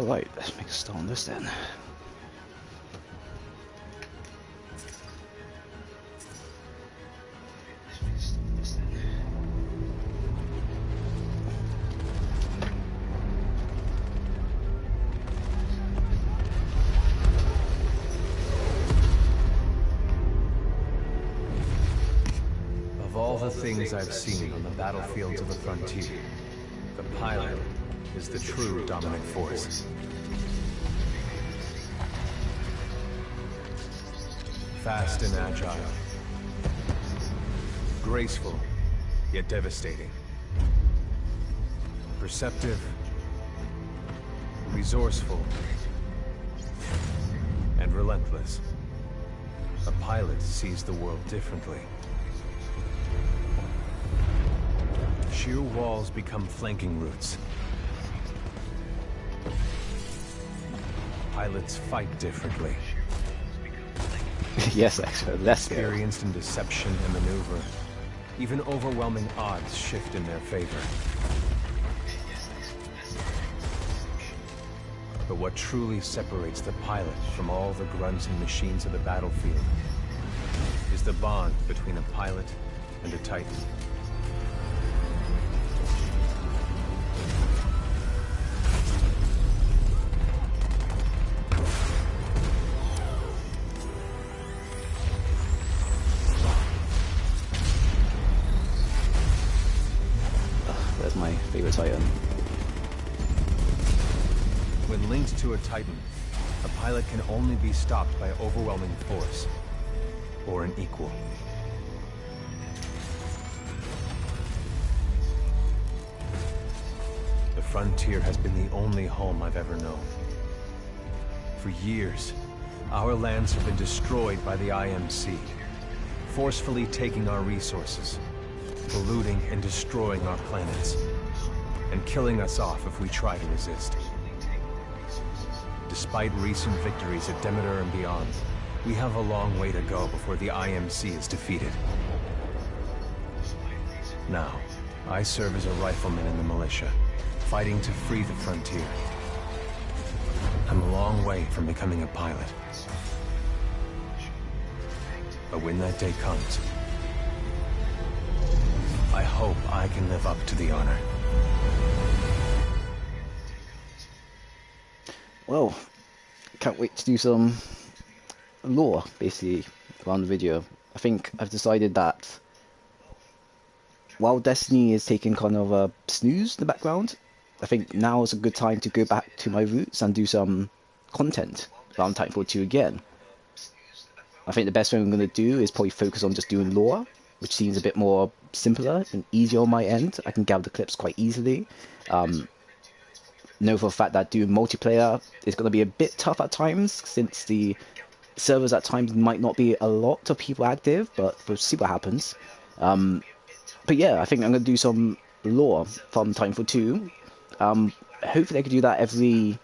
Alright, let's make a start on this then. Of all the things I've seen on the battlefields of the frontier, the pilot is the true dominant force. Fast and agile. Graceful, yet devastating. Perceptive, resourceful, and relentless. A pilot sees the world differently. Sheer walls become flanking routes. Pilots fight differently. Yes, actually, less experienced in deception and maneuver. Even overwhelming odds shift in their favor. But what truly separates the pilot from all the grunts and machines of the battlefield is the bond between a pilot and a Titan. That's my favorite Titan. When linked to a Titan, a pilot can only be stopped by overwhelming force, or an equal. The frontier has been the only home I've ever known. For years, our lands have been destroyed by the IMC, forcefully taking our resources, polluting and destroying our planets, and killing us off if we try to resist. Despite recent victories at Demeter and beyond, we have a long way to go before the IMC is defeated. Now, I serve as a rifleman in the militia, fighting to free the frontier. I'm a long way from becoming a pilot. But when that day comes, I hope I can live up to the honor. Well, can't wait to do some lore, basically, around the video. I think I've decided that while Destiny is taking kind of a snooze in the background, I think now is a good time to go back to my roots and do some content around Titanfall 2 again. I think the best thing I'm going to do is probably focus on just doing lore, which seems a bit more simpler and easier on my end. I can gather the clips quite easily. Know for a fact that doing multiplayer is going to be a bit tough at times, since the servers at times might not be a lot of people active, but we'll see what happens. But yeah, I think I'm going to do some lore from Titanfall 2. Hopefully I could do that every...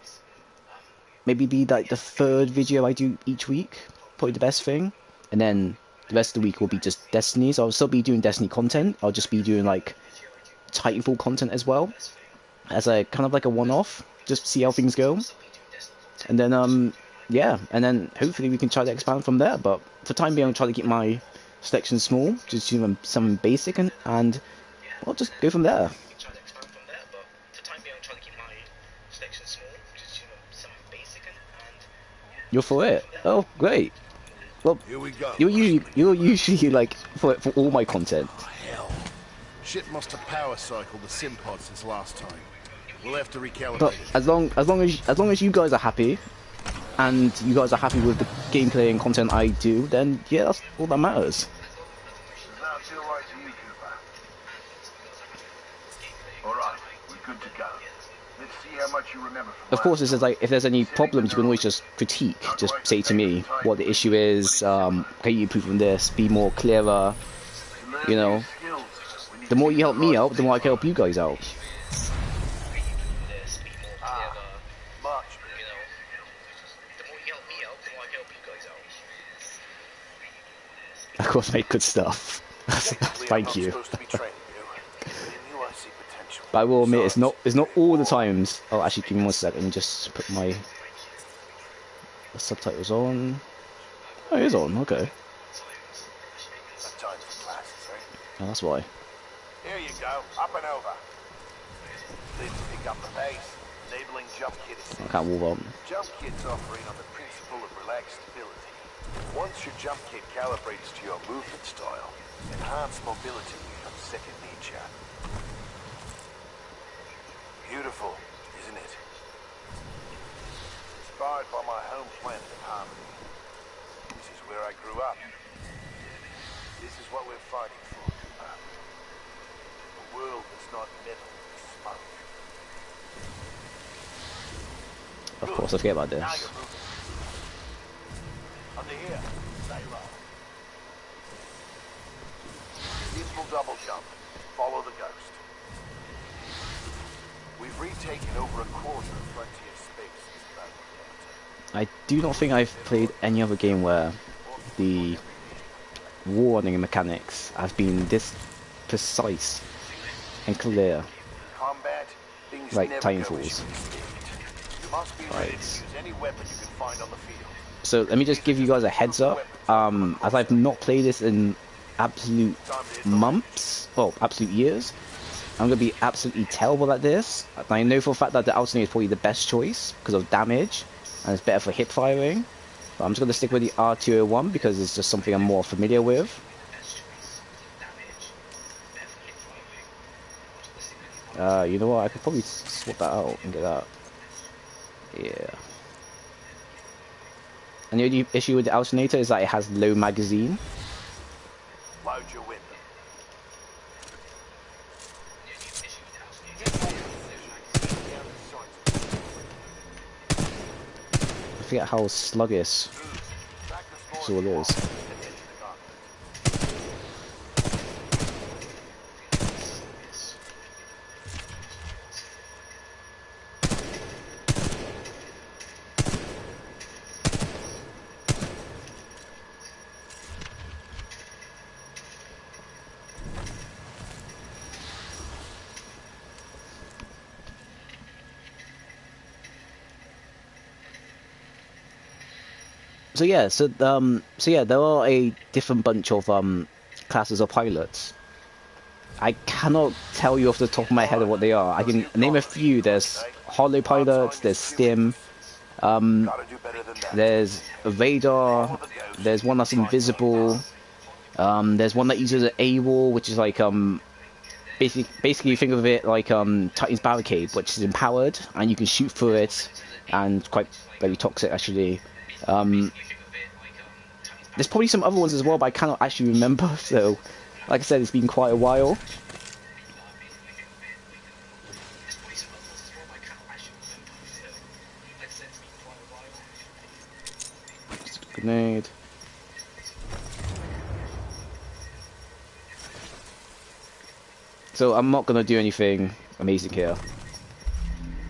maybe be like the third video I do each week, probably the best thing. And then the rest of the week will be just Destiny, so I'll still be doing Destiny content. I'll just be doing like Titanfall content as well, as a kind of like a one-off, just see how things go. And then yeah, and then hopefully we can try to expand from there. But for the time being, I'll try to keep my selection small, just do something basic, and I'll just go from there. You're for it? Oh, great. Well, here we go. You're usually like for all my content. Oh, hell. Shit must have power cycled the sim pod since last time. We'll have to recalibrate. But as long as you guys are happy, and you guys are happy with the gameplay and content I do, then yeah, that's all that matters. Does that feel right to you, Cooper? Alright, we're good to go. Let's see how much you remember from Of course, if there's any problems, you can always just critique. Just say to me what the issue is. Can you improve on this? Be more clearer. You know, the more you help me out, the more I can help you guys out. Of course, mate, good stuff. Thank you. Supposed to be training you. In you, I see potential. But I will admit, it's not all the times. Oh, actually, give me 1 second. Just put my subtitles on. Oh, it is on. Okay. A time for classes, eh? Oh, that's why. Here you go, up and over. Let's pick up the pace. Enabling jump kit I assist. can't move on. Jump kit's offering on the principle of relaxed stability. Once your jump kit calibrates to your movement style, enhanced mobility becomes second nature. Beautiful, isn't it? Inspired by my home planet of Harmony. This is where I grew up. This is what we're fighting for. A world that's not metal, smoke. Of course, I forget about Now this. you're moving. Under here, stay low. Useful double jump. Follow the ghost. We've retaken over a quarter of frontier space since the battle. I do not think I've played any other game where the warning mechanics have been this precise and clear, Combat, things like never go as Titanfall's. you expect. You must be ready to use any weapon you can find on the field. So let me just give you guys a heads up. As I've not played this in absolute months, well, absolute years, I'm going to be absolutely terrible at this. I know for a fact that the alternator is probably the best choice because of damage, and it's better for hip firing. But I'm just going to stick with the R201 because it's just something I'm more familiar with. You know what? I could probably swap that out and get that. Yeah. And the only issue with the alternator is that it has low magazine. Load your weapon. I forget how sluggish this all is. So yeah, there are a different bunch of classes of pilots. I cannot tell you off the top of my head what they are. I can name a few. There's holo pilots, there's stim, Gotta do better than that. there's a radar, there's one that's invisible, there's one that uses an AWOL, which is like basically think of it like Titan's barricade, which is empowered and you can shoot through it, and quite very toxic actually. There's probably some other ones as well, but I cannot actually remember. So, like I said, it's been quite a while. Just a grenade. So I'm not gonna do anything amazing here.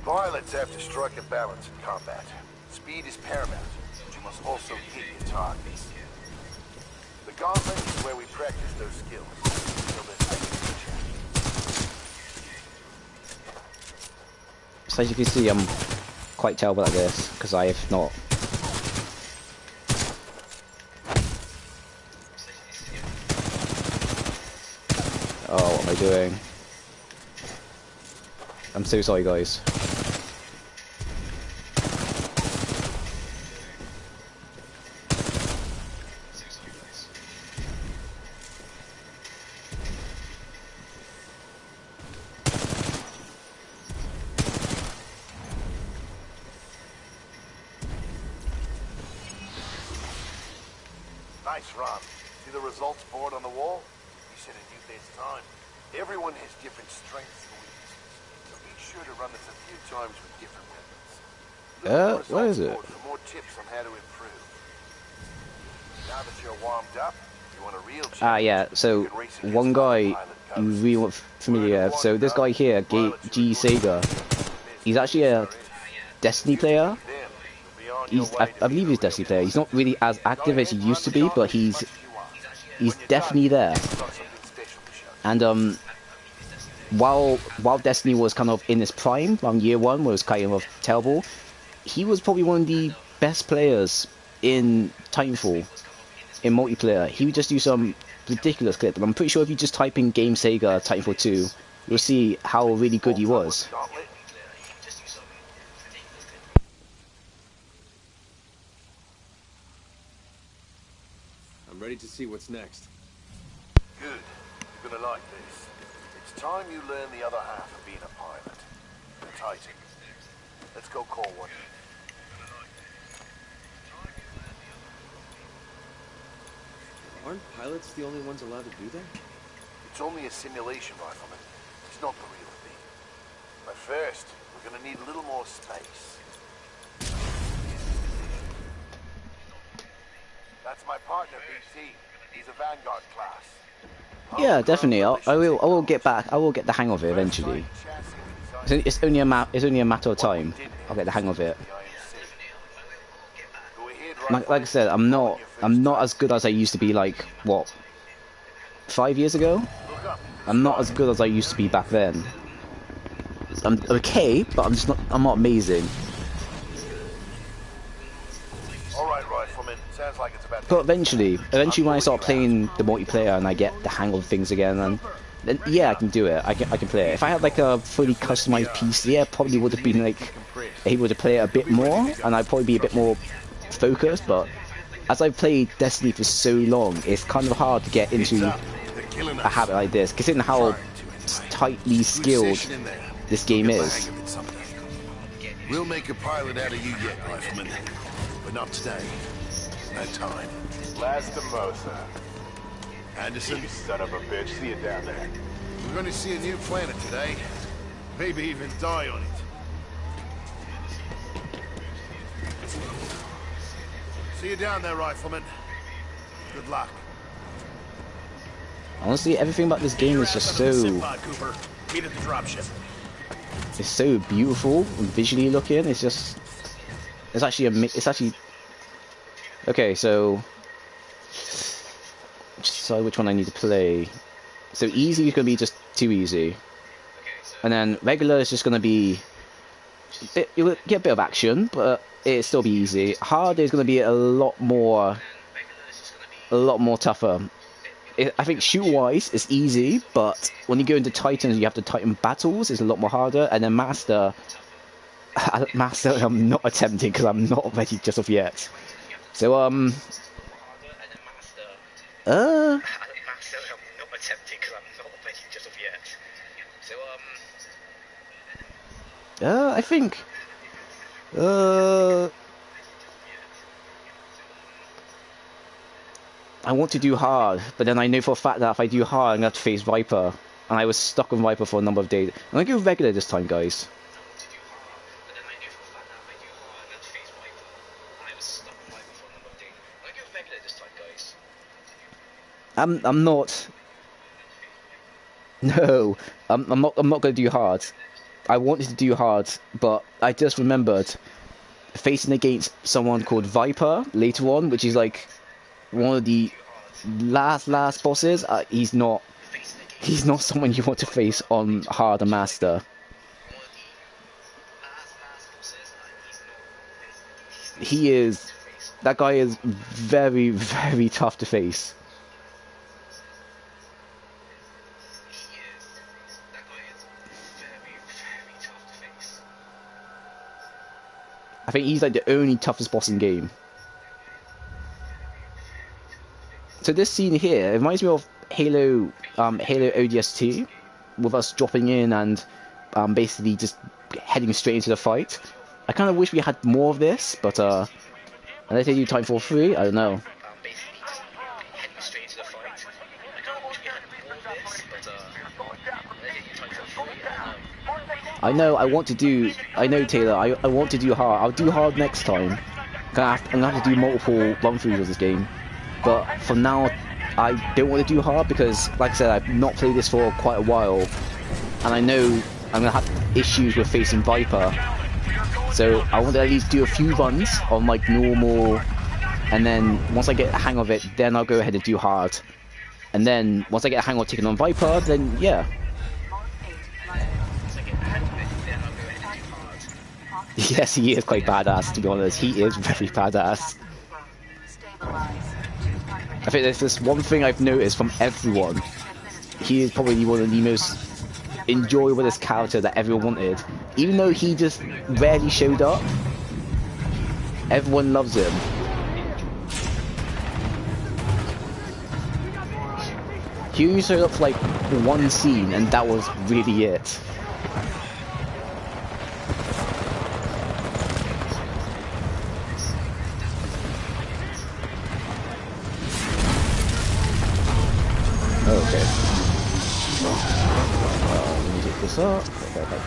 Pilots have to strike a balance in combat. Speed is paramount, but you must also hit your targets. The gauntlet is where we practice those skills. So So as you can see, I'm quite terrible at this because I have not. Oh, what am I doing? I'm so sorry, guys. nice run. See the results board on the wall? You set a new best time. Everyone has different strengths and weaknesses, so be sure to run this a few times with different weapons. Look at the What is results it? board for more tips on how to improve. Now that you're warmed up, you want a real challenge, Yeah, so you can race against one guy pilot you ghosts. really want familiar. So this guy here, G Sega, he's actually a Destiny player. I believe he's a Destiny player. He's not really as active as he used to be, but he's definitely there. And while Destiny was kind of in its prime, around year one, where it was kind of terrible, he was probably one of the best players in Titanfall in multiplayer. He would just do some ridiculous clip, and I'm pretty sure if you just type in Game Sega Titanfall 2, you'll see how really good he was. I'm ready to see what's next. Good. You're gonna like this. It's time you learn the other half of being a pilot. The Titan. Let's go call one. Aren't pilots the only ones allowed to do that? It's only a simulation, Rifleman. It's not the real thing. But first, we're gonna need a little more space. That's my partner, BT. He's a Vanguard class. Yeah, definitely. I will get back. I will get the hang of it eventually. It's only a matter of time. I'll get the hang of it. Like I said, I'm not as good as I used to be. Like what, 5 years ago? I'm not as good as I used to be back then. I'm okay, but I'm not amazing. All right, Rifleman. Sounds like it's about to But eventually when I start playing the multiplayer and I get the hang of things again, then yeah, I can do it. I can play it. If I had like a fully customized PC, I probably would have been like able to play it a bit more, and I'd probably be a bit more focused. But as I've played Destiny for so long, it's kind of hard to get into a habit like this, considering how tightly skilled this game is. We'll make a pilot out of you yet, Rifleman. But not today. No time. Last Mimosa. Anderson, You son of a bitch. See you down there. we're going to see a new planet today. Maybe even die on it. See you down there, Rifleman. Good luck. Honestly, everything about this game is just so Cooper. Meet at the dropship. it's so beautiful and visually looking. It's actually okay. So just decide which one I need to play. So easy is gonna be just too easy, and then regular is just gonna be you'll get a bit of action, but it'll still be easy. Hard is gonna be a lot more tougher. I think shoot-wise, it's easy, but when you go into Titans, you have to Titan battles. It's a lot more harder, and then Master, I'm not attempting because I'm not ready just of yet. So I think I want to do hard, but then I know for a fact that if I do hard, I'm gonna have to face Viper, and I was stuck on Viper for a number of days. I'm gonna go regular this time, guys. I'm not. No, I'm not gonna do hard. I wanted to do hard, but I just remembered facing against someone called Viper later on, which is like one of the last bosses. He's not someone you want to face on hard and master. That guy is very, very tough to face. I think he's like the only toughest boss in game. So this scene here, it reminds me of Halo ODST, with us dropping in and basically just heading straight into the fight. I kind of wish we had more of this, but unless they do Titanfall 3, I don't know. I know Taylor, I want to do hard. I'll do hard next time. I'm gonna have to do multiple run-throughs of this game. But for now, I don't want to do hard because, like I said, I've not played this for quite a while. And I know I'm gonna have issues with facing Viper. So I want to at least do a few runs on like normal. And then once I get the hang of it, then I'll go ahead and do hard. And then once I get a hang of taking on Viper, then yeah. Yes, he is quite badass, to be honest. He is very badass. I think there's this one thing I've noticed from everyone. He is probably one of the most enjoyable character that everyone wanted. Even though he just rarely showed up, everyone loves him. He only showed up for like one scene, and that was really it. Okay. Let me take this up. Okay.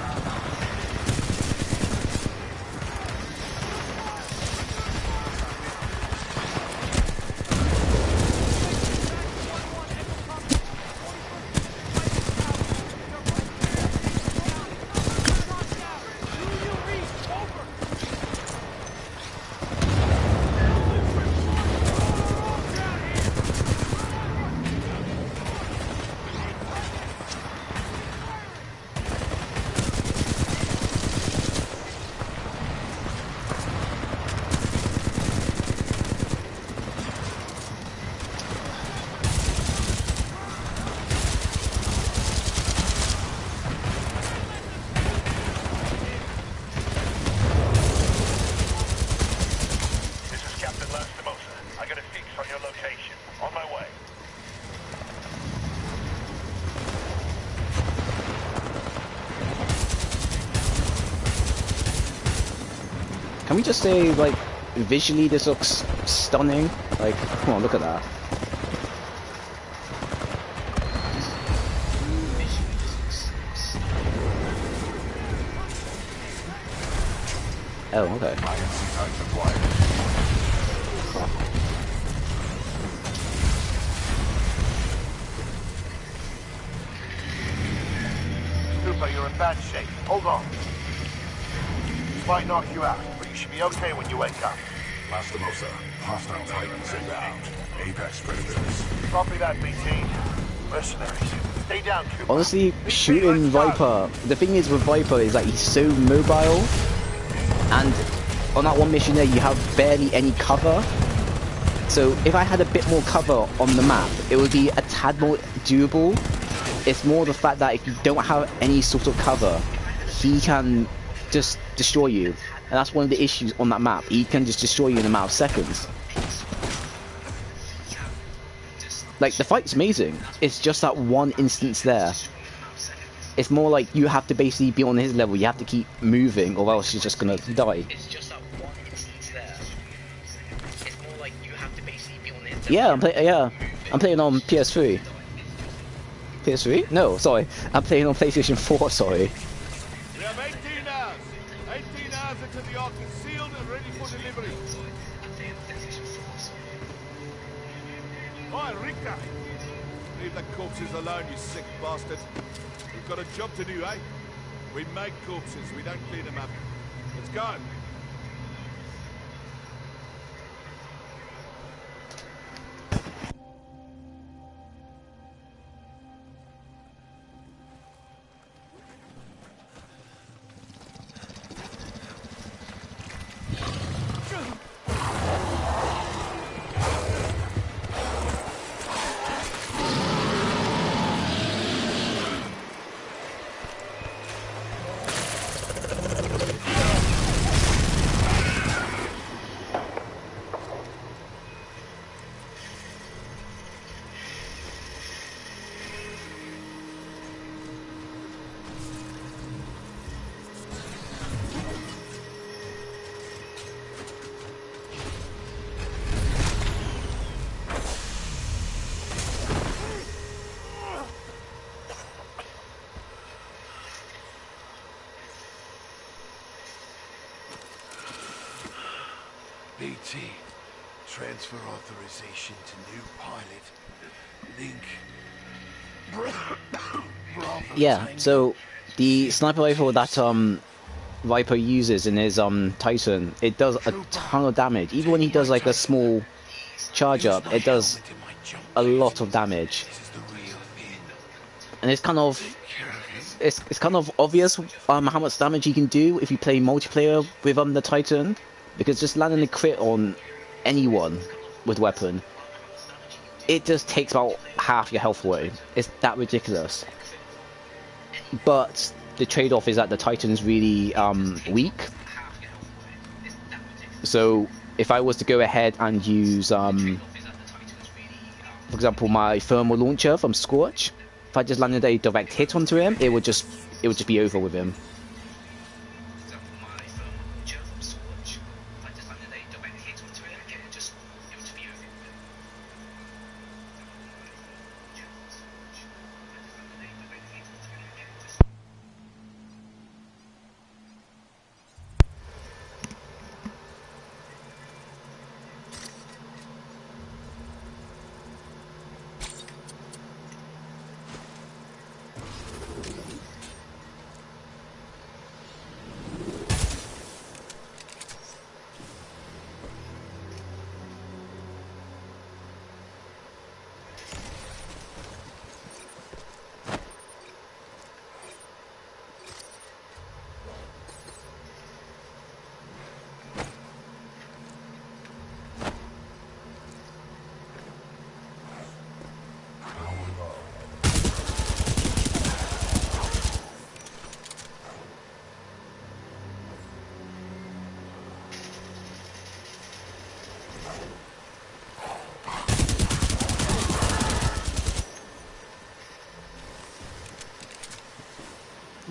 Can we just say, like, visually this looks stunning? Like, come on, look at that. Oh, okay. Cooper, you're in bad shape. Hold on. This might knock you out, but you should be okay when you wake up. Lastimosa, hostile Titans inbound. Apex predators. Copy that, BT. Mercenaries. Stay down, Cooper. Honestly, shooting Viper, the thing is with Viper is that he's so mobile, and on that one mission there you have barely any cover. So if I had a bit more cover on the map, it would be a tad more doable. It's more the fact that if you don't have any sort of cover, he can just destroy you. And that's one of the issues on that map. He can just destroy you in a matter of seconds. Like, the fight's amazing. It's just that one instance there. It's more like you have to basically be on his level. You have to keep moving, or else you're just gonna die. It's just that one instance there. It's more like you have to basically be on his level. I'm playing on PS3. PS3? No, sorry. I'm playing on PlayStation 4, sorry. We have 18 hours. 18 hours until the Ark is sealed and ready for delivery. Oi, Rika! Leave the corpses alone, you sick bastard. We've got a job to do, eh? We make corpses, we don't clean them up. Let's go! BT. Transfer authorization to new pilot. Link. Bravo. Yeah, so the sniper rifle that Viper uses in his Titan, it does a ton of damage. Even when he does like a small charge up, it does a lot of damage. And it's kind of it's kind of obvious how much damage you can do if you play multiplayer with the Titan, because just landing a crit on anyone with weapon, it just takes about half your health away. It's that ridiculous. But the trade-off is that the Titan's really weak. So if I was to go ahead and use, for example, my thermal launcher from Scorch, if I just landed a direct hit onto him, it would just be over with him.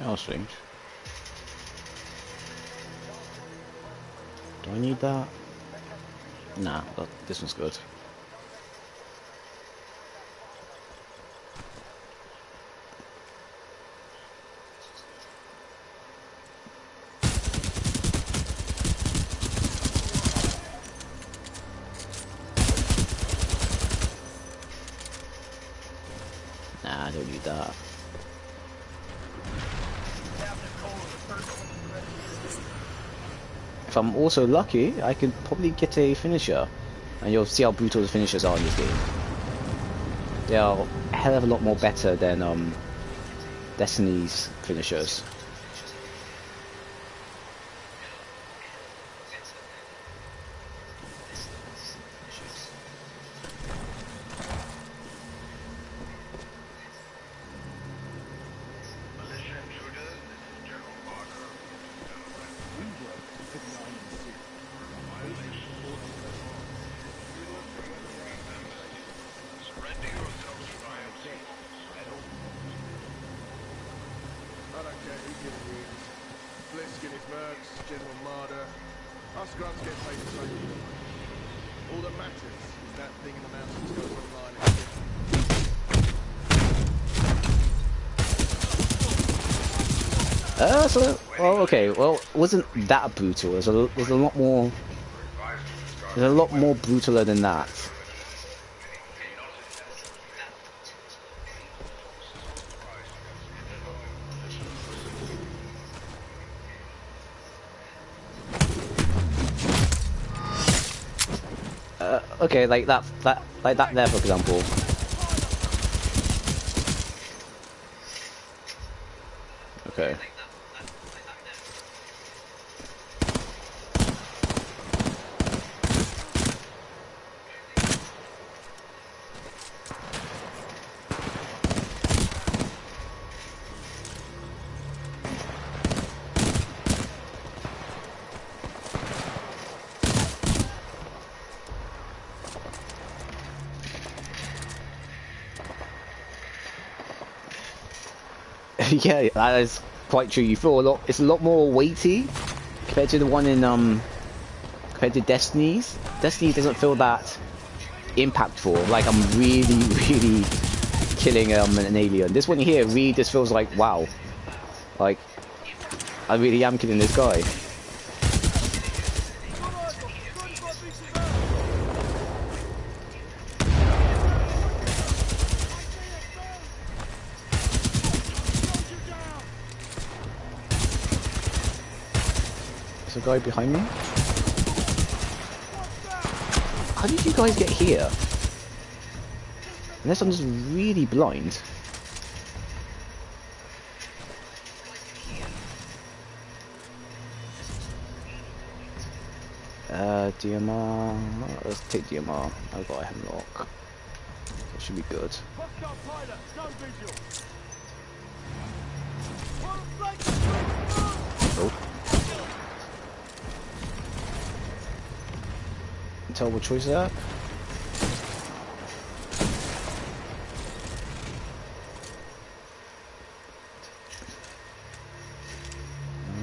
Oh, strange. Do I need that? Nah, this one's good. Nah, I don't need that. If I'm also lucky, I could probably get a finisher. And you'll see how brutal the finishers are in this game. They are a hell of a lot more better than Destiny's finishers. Well, okay. Well, it wasn't that brutal. There's a lot more. There's a lot more brutaler than that. Okay, like that there, for example. Okay. Yeah, that is quite true. You feel a lot. It's a lot more weighty compared to the one in compared to Destiny's. Destiny doesn't feel that impactful. Like I'm really, really killing an alien. This one here really just feels like wow. Like I really am killing this guy. There's a guy behind me. How did you guys get here? Unless I'm just really blind. DMR. Let's take DMR. I've got a hemlock. That should be good. Hostile pilot, no visual. Oh. Terrible choice there.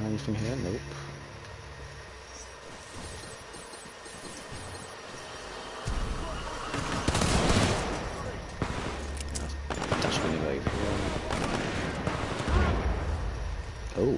Anything here? Nope. Dash anyway. Oh.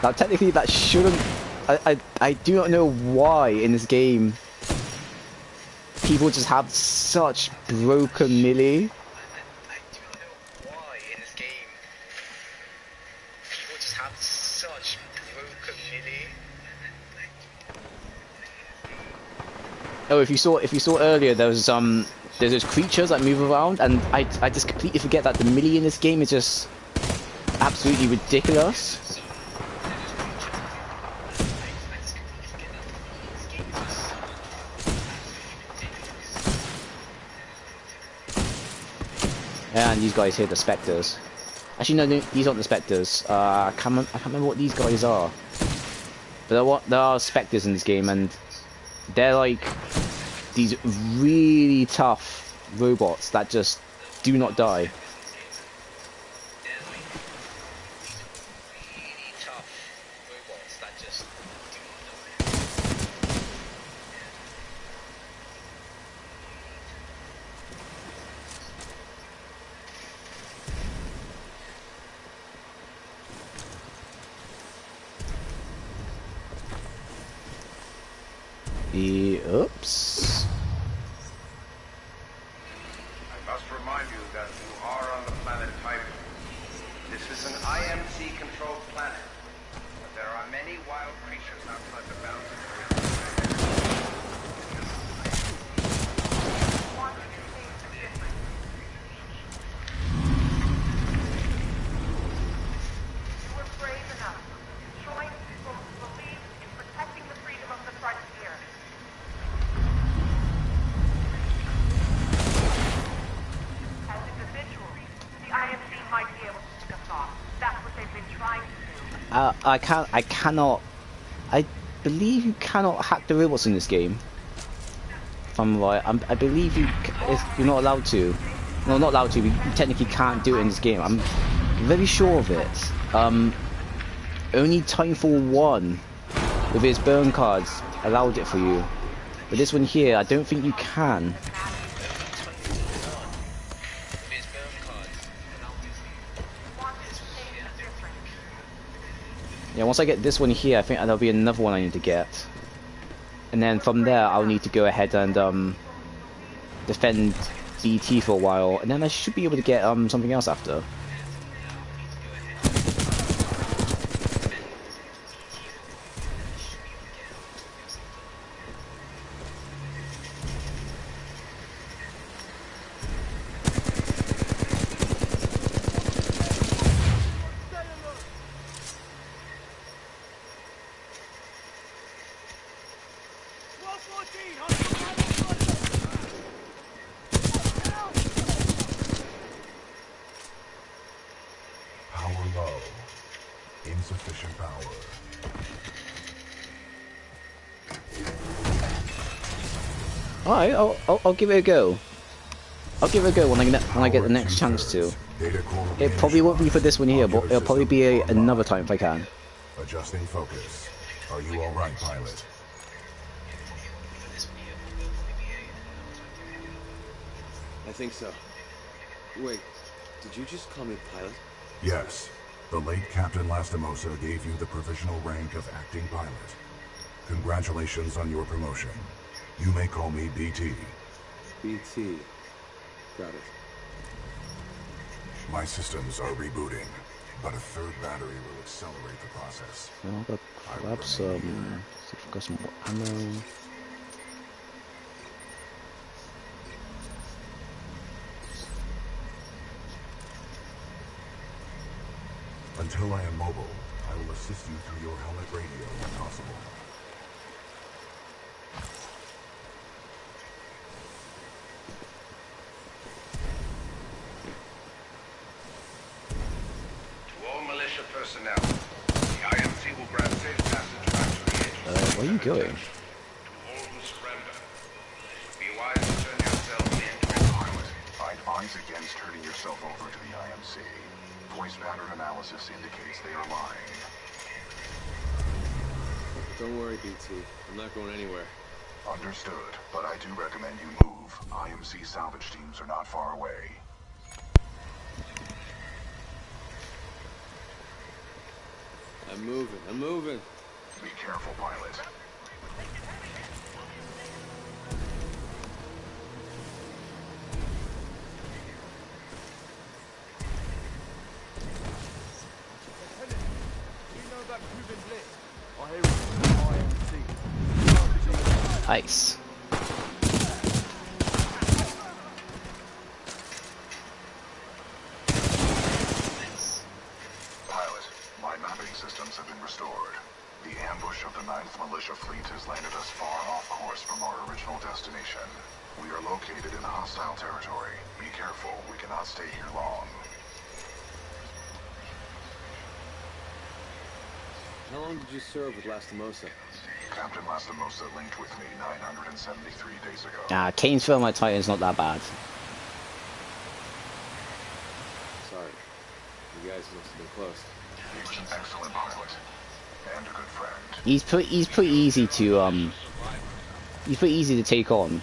Now technically that shouldn't... I do not know why in this game people just have such broken melee. Oh, if you saw earlier, there's those creatures that move around, and I just completely forget that the melee in this game is just absolutely ridiculous. And these guys here, the Spectres. Actually, no, these aren't the Spectres. I can't remember what these guys are. But there are Spectres in this game, and they're like these really tough robots that just do not die. Oops. I must remind you that you are on the planet Titan. This is an IMC-controlled planet, but there are many wild creatures outside the bounds of the You were brave enough, showing people who believe in protecting the freedom of the frontier. As individuals, the IMC might be able to pick us off. That's what they've been trying to do. I cannot. I believe you cannot hack the robots in this game. If I'm right, I believe you're not allowed to. No, not allowed to. You technically can't do it in this game. I'm very sure of it. Only Titanfall 1 with its burn cards allowed it for you. But this one here, I don't think you can. Yeah, once I get this one here, I think there'll be another one I need to get. And then from there, I'll need to go ahead and defend BT for a while. And then I should be able to get something else after. Power low. Insufficient power. Alright, I'll give it a go. I'll give it a go when I get the next chance to. It probably won't be for this one here, but it'll probably be another time if I can. Adjusting focus. Are you all right, pilot? I think so. Wait, did you just call me pilot? Yes. The late Captain Lastimosa gave you the provisional rank of acting pilot. Congratulations on your promotion. You may call me BT. BT. Got it. My systems are rebooting, but a third battery will accelerate the process. Well, I'll go grab some. See if I've got some more ammo. Until I am mobile, I will assist you through your helmet radio when possible. To all militia personnel, the IMC will grant safe passage back to the agency. Where are you going? To all who surrender, be wise to turn yourselves in to a pilot. I'd advise against turning yourself over to the IMC. Voice pattern analysis indicates they are lying. Don't worry, BT. I'm not going anywhere. Understood, but I do recommend you move. IMC salvage teams are not far away. I'm moving. I'm moving. Be careful, pilot. Nice. Pilot, my mapping systems have been restored. The ambush of the 9th Militia Fleet has landed us far off course from our original destination. We are located in hostile territory. Be careful, we cannot stay here long. How long did you serve with Lastimosa? Captain Lastimosa linked with me 973 days ago. Kane's film at Titan's not that bad. Sorry. You guys must have been close. He was an excellent pilot. And a good friend. He's pretty easy to he's pretty easy to take on.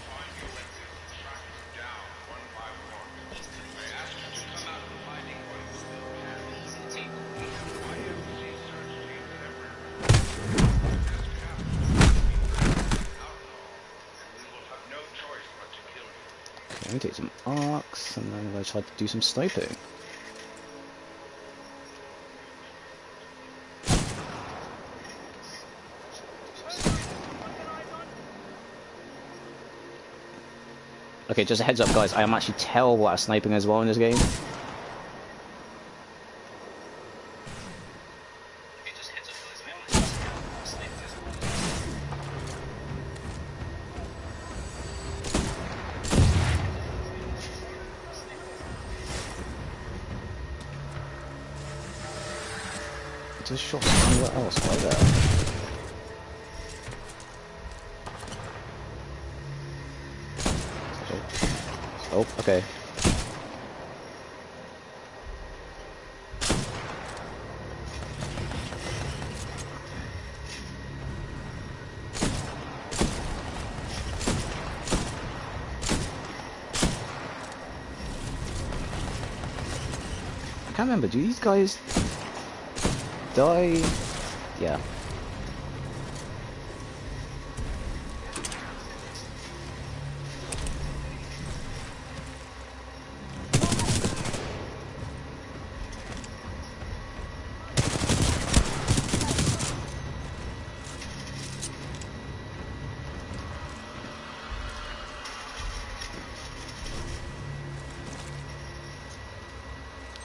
Let me take some arcs and then I'm gonna try to do some sniping. Okay, just a heads up guys, I am actually terrible at sniping as well in this game. Just shot somewhere else right there. Oh, okay. I can't remember, do these guys die? Yeah.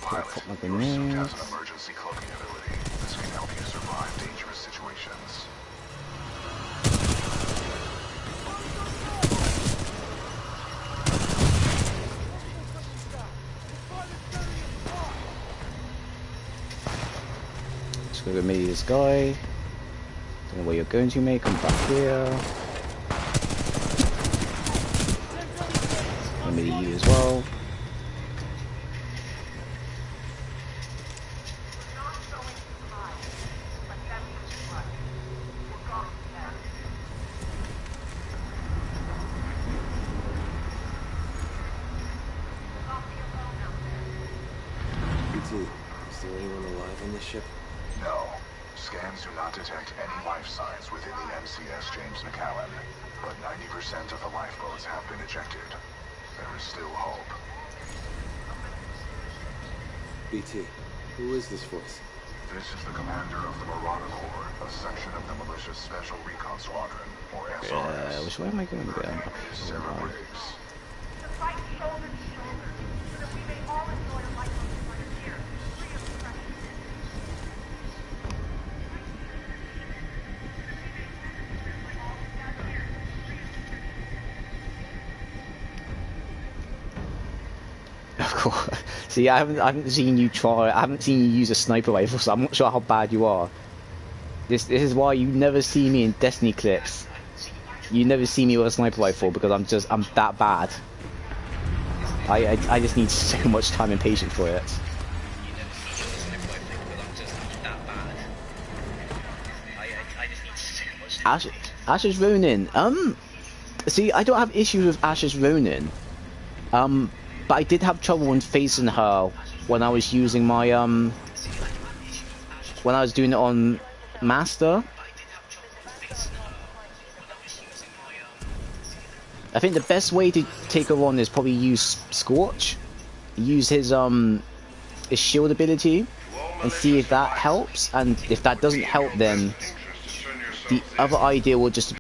Pilot, your suit has an emergency cloaking ability. This can help you survive dangerous situations. Just gonna go meet this guy. Don't know where you're going to, mate. Come back here. I'll meet you as well. BT, is there anyone alive on this ship? No. Scans do not detect any life signs within the MCS James McAllen. but 90% of the lifeboats have been ejected. There is still hope. BT, who is this voice? This is the commander of the Marauder Corps, a section of the Militia's Special Recon Squadron, or SRS. Which way am I going to go? Her name is Sarah Briggs. To fight shoulder to shoulder, so that we may all enjoy a life of frontier, free of oppression. Of course. See, I haven't seen you try. I haven't seen you use a sniper rifle, so I'm not sure how bad you are. This is why you never see me in Destiny clips. You never see me with a sniper rifle because I'm that bad. I just need so much time and patience for it. Ashes Ronin. See, I don't have issues with Ashes Ronin. But I did have trouble when facing her when I was using my when I was doing it on Master. I think the best way to take her on is probably use Scorch, use his shield ability, and see if that helps. And if that doesn't help, then the other idea will just